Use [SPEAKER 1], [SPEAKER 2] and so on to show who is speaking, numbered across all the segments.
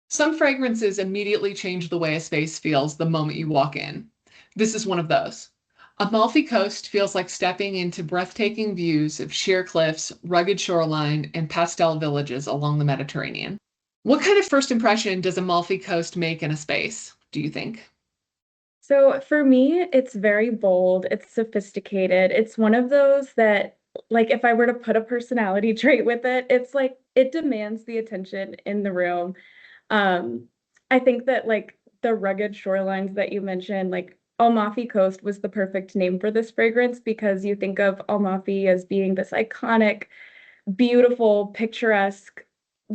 [SPEAKER 1] Some fragrances immediately change the way a space feels the moment you walk in. This is one of those. Amalfi Coast feels like stepping into breathtaking views of sheer cliffs, rugged shoreline, and pastel villages along the Mediterranean. What kind of first impression does Amalfi Coast make in a space, do you think?
[SPEAKER 2] So for me, it's very bold, it's sophisticated. It's one of those that, like, if I were to put a personality trait with it, it's like it demands the attention in the room. Um, I think that like the rugged shorelines that you mentioned, like Amalfi Coast was the perfect name for this fragrance because you think of Amalfi as being this iconic, beautiful, picturesque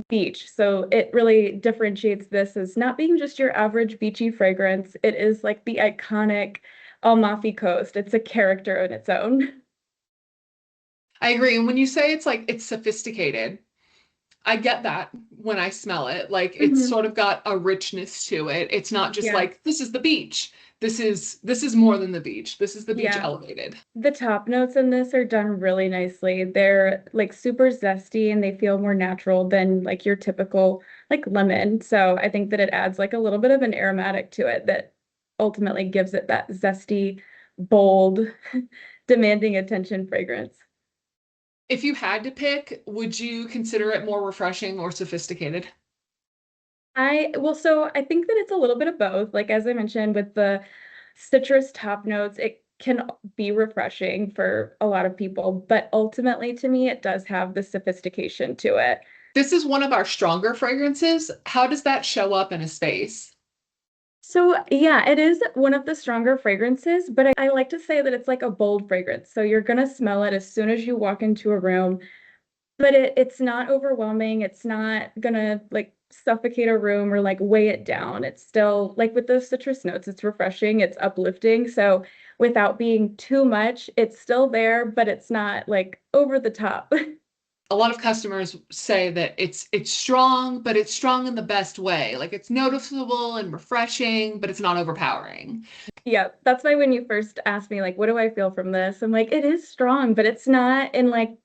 [SPEAKER 2] beach. So it really differentiates this as not being just your average beachy fragrance. It is like the iconic Amalfi Coast. It's a character in its own.
[SPEAKER 1] I agree. And when you say it's like it's sophisticated, I get that when I smell it. Like it's
[SPEAKER 2] Mhm.
[SPEAKER 1] sort of got a richness to it. It's not just
[SPEAKER 2] Yeah.
[SPEAKER 1] like this is the beach. This is more than the beach. This is the beach
[SPEAKER 2] Yeah.
[SPEAKER 1] elevated.
[SPEAKER 2] The top notes in this are done really nicely. They're like super zesty and they feel more natural than like your typical like lemon. So I think that it adds like a little bit of an aromatic to it that ultimately gives it that zesty, bold, demanding attention fragrance.
[SPEAKER 1] If you had to pick, would you consider it more refreshing or sophisticated?
[SPEAKER 2] So I think that it's a little bit of both. Like as I mentioned with the citrus top notes, it can be refreshing for a lot of people, but ultimately to me it does have the sophistication to it.
[SPEAKER 1] This is one of our stronger fragrances. How does that show up in a space?
[SPEAKER 2] So yeah, it is one of the stronger fragrances, but I like to say that it's like a bold fragrance. So you're gonna smell it as soon as you walk into a room. But it's not overwhelming. It's not gonna like suffocate a room or like weigh it down. It's still like with those citrus notes, it's refreshing, it's uplifting. So without being too much, it's still there, but it's not like over the top.
[SPEAKER 1] A lot of customers say that it's strong, but it's strong in the best way. Like it's noticeable and refreshing, but it's not overpowering.
[SPEAKER 2] Yeah, that's why when you first asked me like what do I feel from this? I'm like it is strong, but it's not in like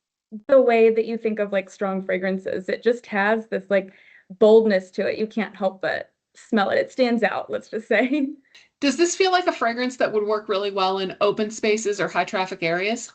[SPEAKER 2] the way that you think of like strong fragrances. It just has this like boldness to it. You can't help but smell it. It stands out, let's just say.
[SPEAKER 1] Does this feel like a fragrance that would work really well in open spaces or high traffic areas?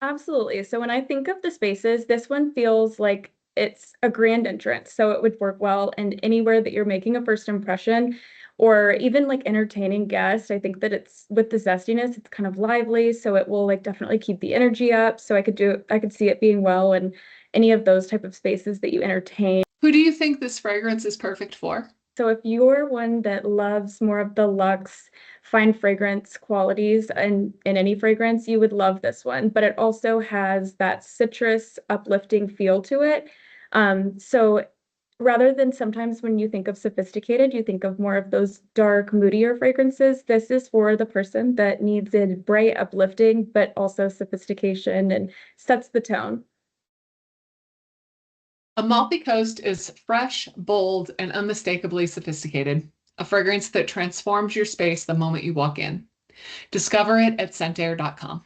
[SPEAKER 2] Absolutely. So when I think of the spaces, this one feels like it's a grand entrance. So it would work well in anywhere that you're making a first impression or even like entertaining guests. I think that it's with the zestiness, it's kind of lively. So it will like definitely keep the energy up. So I could see it being well in any of those type of spaces that you entertain.
[SPEAKER 1] Who do you think this fragrance is perfect for?
[SPEAKER 2] So if you're one that loves more of the luxe, fine fragrance qualities in any fragrance, you would love this one. But it also has that citrus uplifting feel to it. So rather than sometimes when you think of sophisticated, you think of more of those dark, moodier fragrances. This is for the person that needs it bright, uplifting, but also sophistication and sets the tone.
[SPEAKER 1] Amalfi Coast is fresh, bold, and unmistakably sophisticated. A fragrance that transforms your space the moment you walk in. Discover it at scentair.com.